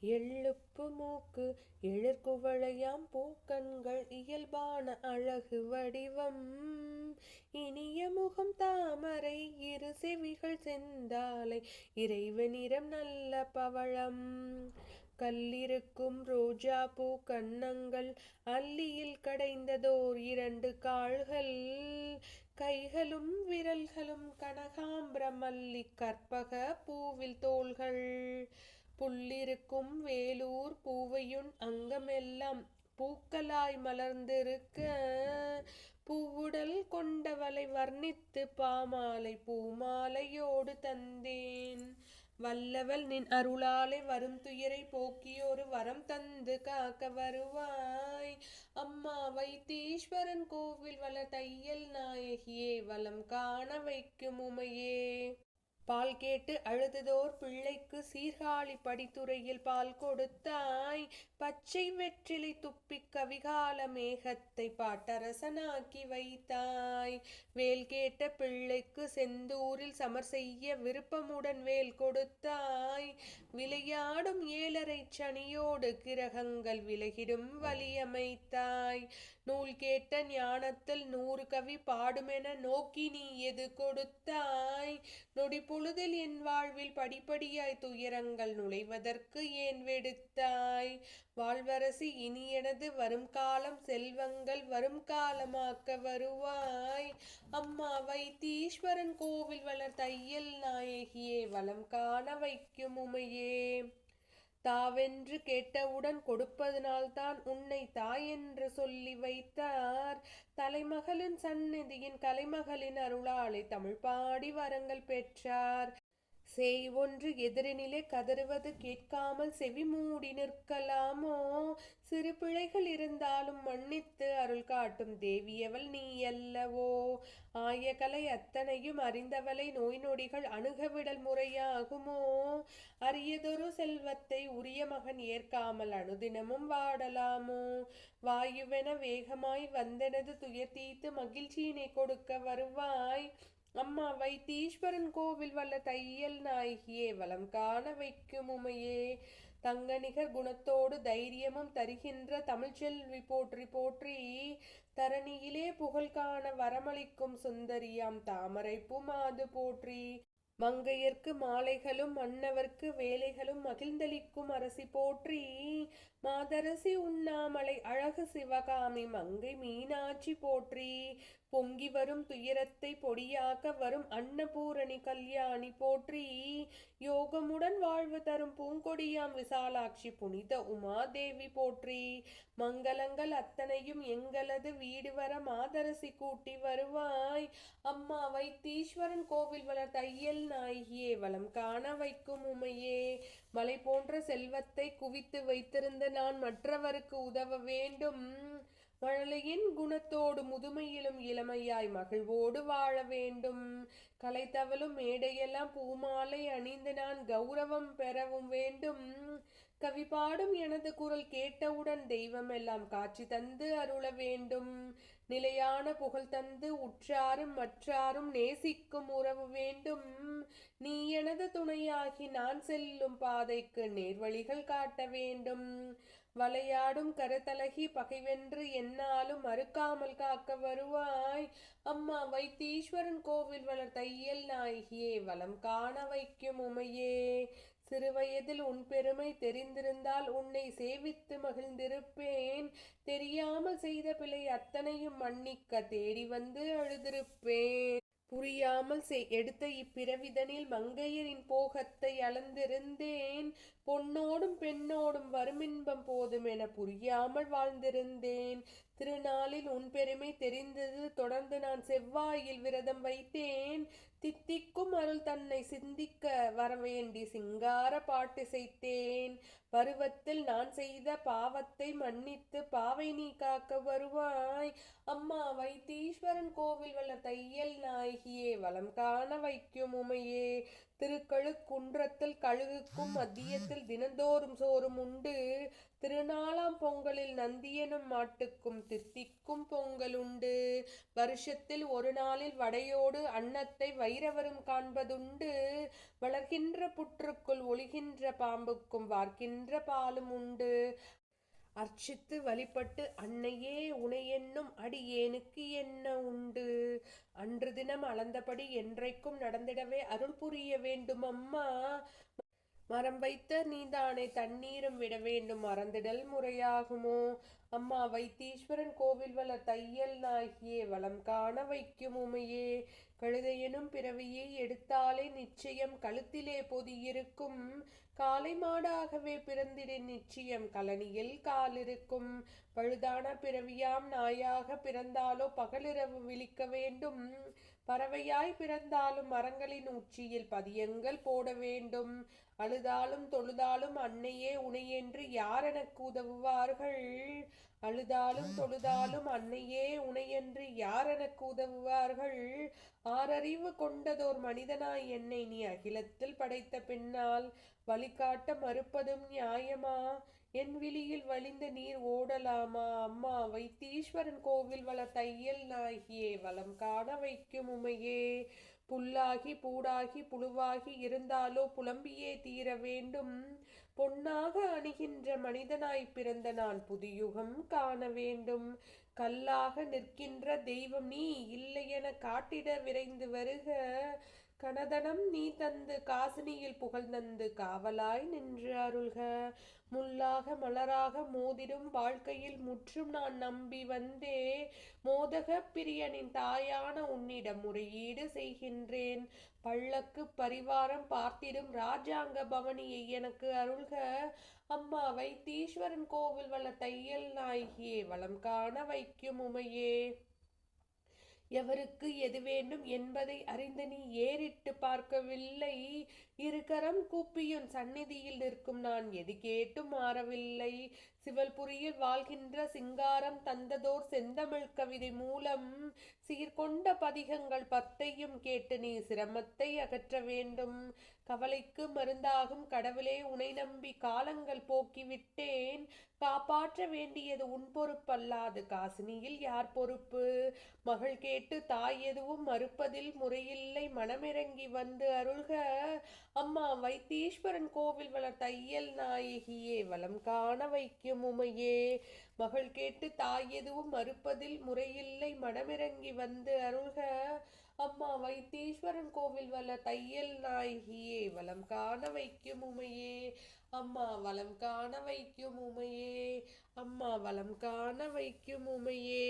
எள்ளுப்பு மூக்கு எழிற்குவளையாம் பூக்கண்கள் இயல்பான அழகு வடிவம் இனிய முகம் தாமரை இரு செவிகள் செந்தாலை இறைவனிடம் நல்ல பவளம் கல்லிருக்கும் ரோஜா பூ கன்னங்கள் அல்லியில் கடைந்ததோர் 2 கால்கள் கைகளும் விரல்களும் கனகாம்பர மல்லி கற்பக பூவில் தோள்கள் புல்லிருக்கும் வேலூர் பூவையுன் அங்கமெல்லாம் பூக்களாய் மலர்ந்திருக்க பூவுடல் கொண்டவளை வர்ணித்து பாமாலை பூமாலையோடு தந்தேன் வல்லவள் நின் அருளாலே வரும் துயரை போக்கியொரு வரம் தந்து காக்க வருவாய் அம்மா வைத்தீஸ்வரன் கோவில் வளர் தையல் நாயகியே வலம் காண வைக்கும் உமையே பால் கேட்டு அழுததோர் பிள்ளைக்கு சீர்காழி படித்துறையில் பால் கொடுத்தாய் பச்சை வெற்றிலை துப்பிக் கவிகால மேகத்தை பாட்டரசனாக்கி வைத்தாய் வேல் கேட்ட பிள்ளைக்கு செந்தூரில் சமர் செய்ய விருப்பமுடன் வேல் கொடுத்தாய் விளையாடும் 7.5 சனியோடு கிரகங்கள் விலகிடும் வலியமைத்தாய் நூல் கேட்ட ஞானத்தில் 100 கவி பாடுமென நோக்கி நீ எது கொடுத்தாய் நொடி பொழுதில் என் வாழ்வில் படிப்படியாய் துயரங்கள் நுழைவதற்கு ஏன் வெடுத்தாய் வாழ்வரசி இனி எனது வரும் காலம் செல்வங்கள் வரும் காலமாக்க வருவாய் அம்மா வைத்தீஸ்வரன் கோவில் வளர் தையல் நாயகியே வலம் காண வைக்கும் உமையே தாவென்று கேட்டவுடன் கொடுப்பதனால்தான் உன்னை தாயென்று சொல்லி வைத்தார் தலைமகளின் சந்நிதியின் கலைமகளின் அருளாலே தமிழ் பாடி வரங்கள் பெற்றார் செய் ஒன்று எதிரினிலே கதறுவது கேட்காமல் செவி மூடி நிற்கலாமோ சிறு பிழைகள் இருந்தாலும் மன்னித்து அருள் காட்டும் தேவியவள் நீ அல்லவோ ஆயகலை அத்தனையும் அறிந்தவளை நோய் நொடிகள் அணுகவிடல் முறையாகுமோ அரியதொரு செல்வத்தை உரிய மகன் ஏற்காமல் அனுதினமும் வாடலாமோ வாயுவென வேகமாய் வந்தெனது துயர் தீர்த்து மகிழ்ச்சியினை கொடுக்க வருவாய் அம்மா வைத்தீஸ்வரன் கோவில் வல்ல தையல் நாயகியே வலம் காண வைக்கும் உமையே தங்கநிகர் குணத்தோடு தைரியமும் தருகின்ற தமிழ்ச்செல்வி போற்றி போற்றி தரணியிலே புகழ் காண வரமளிக்கும் சுந்தரியாம் தாமரை பூமாது போற்றி மங்கையர்க்கு மாலைகளும் மன்னவர்க்கு வேலைகளும் மகிழ்ந்தளிக்கும் அரசி போற்றி மாதரசி உண்ணாமலை அழகு சிவகாமி மங்கை மீனாட்சி போற்றி பொங்கி வரும் துயரத்தை பொடியாக்க வரும் அன்னபூரணி கல்யாணி போற்றி யோகமுடன் வாழ்வு தரும் பூங்கொடியாம் விசாலாட்சி புனித உமாதேவி போற்றி மங்களங்கள் அத்தனையும் எங்களது வீடு வர மாதரசி கூட்டி வருவாய் அம்மா வைத்தீஸ்வரன் கோவில் வளர் தையல் நாயகியே வலம் காண வைக்கும் உமையே மலை போன்ற செல்வத்தை குவித்து வைத்திருந்த நான் மற்றவருக்கு உதவ வேண்டும் மழலையின் குணத்தோடு முதுமையிலும் இளமையாய் மகிழ்வோடு வாழ வேண்டும் கலைத்தவளும் மேடையெல்லாம் பூமாலை அணிந்து நான் கௌரவம் பெறவும் வேண்டும் கவி பாடும் எனது குரல் கேட்டவுடன் தெய்வமெல்லாம் காட்சி தந்து அருள வேண்டும் நிலையான புகழ் தந்து உற்றாரும் மற்றாரும் நேசிக்கும் உறவு வேண்டும் நீ எனது துணையாகி நான் செல்லும் பாதைக்கு நேர்வழிகள் காட்ட வேண்டும் வளையாடும் கருத்தலகி பகைவென்று என்னாலும் மறுக்காமல் காக்க வருவாய் அம்மா வைத்தீஸ்வரன் கோவில் வளர் தையல் நாயகியே வலம் காண வைக்கும் உமையே சிறுவயதில் உன் பெருமை தெரிந்திருந்தால் உன்னை சேவித்து மகிழ்ந்திருப்பேன் தெரியாமல் செய்த பிழை அத்தனையும் மன்னிக்க தேடி வந்து அழுதிருப்பேன் புரியாமல் எடுத்த இப்பிறவிதனில் மங்கையரின் போகத்தை அளந்திருந்தேன் பொன்னோடும் பெண்ணோடும் வருமின்பம் போதும் என புரியாமல் வாழ்ந்திருந்தேன் திருநாளில் உன் பெருமை தெரிந்தது தொடர்ந்து நான் செவ்வாயில் விரதம் வைத்தேன் தித்திக்கும் அருள் தன்னை சிந்திக்க வரவேண்டி சிங்கார பாட்டு செய்தேன் பருவத்தில் நான் செய்த பாவத்தை மன்னித்து பாவை நீ காக்க வருவாய் அம்மா வைத்தீஸ்வரன் கோவில் வளர் தையல் நாயகியே வலம் காண வைக்கும் உமையே திருக்கழுக்குன்றத்தில் கழுகுக்கும் மத்தியத்தில் தினந்தோறும் சோறும் உண்டு திருநாளாம் பொங்கலில் நந்தியனும் மாட்டுக்கும் தித்திக்கும் பொங்கலுண்டு. வருஷத்தில் ஒரு நாளில் வடையோடு அன்னத்தை வைரவரும் காண்பதுண்டு. வளர்கின்ற புற்றுக்குள் ஒளிகின்ற பாம்புக்கும் வார்க்கின்ற பாலும் உண்டு. அர்ச்சித்து வழிபட்டு அன்னையே உனையென்னும் அடியேனுக்கு என்ன உண்டு. அன்று தினம் அளந்தபடி என்றைக்கும் நடந்திடவே அருள் புரிய வேண்டும் அம்மா. மரம் வைத்த நீதானே தண்ணீரும் விட வேண்டும் மறந்திடல் முறையாகுமோ. அம்மா வைத்தீஸ்வரன் கோவில் வளர் தையல் நாயகியே வளம் காண வைக்கும் உமையே. கழுதையெனும் பிறவியை எடுத்தாலே நிச்சயம் கழுத்திலே பொதியிருக்கும். காளை மாடாகவே பிறந்திட நிச்சயம் கழனியில் காலிருக்கும். பழுதான பிறவியாம் நாயாக பிறந்தாலோ பகலிரவு விழிக்க வேண்டும். பறவையாய் பிறந்தாலும் மரங்களின் உச்சியில் பதியங்கள் போட வேண்டும். அழுதாலும் தொழுதாலும் அன்னையே உனையென்று யாரெனக்கு உதவுவார்கள். அழுதாலும் தொழுதாலும் அன்னையே உனையென்று யாரெனக்கு உதவுவார்கள். ஆறறிவு கொண்டதோர் மனிதனாய் என்னை நீ அகிலத்தில் படைத்த பின்னால் வழிகாட்ட மறுப்பதும் நியாயமா. என் விழியில் வழிந்த நீர் ஓடலாமா. அம்மா வைத்தீஸ்வரன் கோவில் வளர் தையல் நாயகியே வளம் காண வைக்கும் உமையே. புல்லாகி பூடாகி புழுவாகி இருந்தாலோ புலம்பியே தீர வேண்டும். பொன்னாக அணிகின்ற மனிதனாய் பிறந்த நான் புதியுகம் காண வேண்டும். கல்லாக நிற்கின்ற தெய்வம் நீ இல்லையென காட்டிட விரைந்து வருக. கனதனம் நீ தந்து காசினியில் புகழ்ந்தந்து காவலாய் நின்று அருள்க. முள்ளாக மலராக மோதிடும் வாழ்க்கையில் முற்றும் நான் நம்பி வந்தே. மோதக பிரியனின் தாயான உன்னிடம் முறையீடு செய்கின்றேன். பல்லக்கு பரிவாரம் பார்த்திடும் ராஜாங்க பவனியை எனக்கு அருள்க. அம்மா வைத்தீஸ்வரன் கோவில் வளர் தையல் நாயகியே வளம் காண வைக்கும் உமையே. எவருக்கு எது வேண்டும் என்பதை அறிந்து நீ ஏறிட்டு பார்க்கவில்லை. இருகரம் கூப்பியும் சந்நிதியில் நிற்கும் நான் எது கேட்டும் மாறவில்லை. சிவல்புரியில் வாழ்கின்ற சிங்காரம் தந்ததோர் செந்தமிழ் கவிதை மூலம் சீர்கொண்ட பதிகங்கள் பத்தையும் கேட்டு நீ சிரமத்தை அகற்ற வேண்டும். கவலைக்கு மருந்தாகும் கடவுளே உனை நம்பி காலங்கள் போக்கிவிட்டேன். காப்பாற்ற வேண்டியது உன் பொறுப்பல்லாது காசினியில் யார் பொறுப்பு. மகள் கேட்டு தாய் எதுவும் மறுப்பதில் முறையில்லை மனமிறங்கி வந்து அருள்க. அம்மா வைத்தீஸ்வரன் கோவில் வளர் தையல் நாயகியே வளம் காண வைக்கும் உமையே. மகள் கேட்டு தாய் எதுவும் மறுப்பதில் முறையில்லை மனமிறங்கி வந்து அருள்க. அம்மா வைத்தீஸ்வரன் கோவில் வளர் தையல் நாயகியே வளம் காண வைக்கும் உமையே. அம்மா வளம் காண வைக்கும் உமையே. அம்மா வளம் காண வைக்கும் உமையே.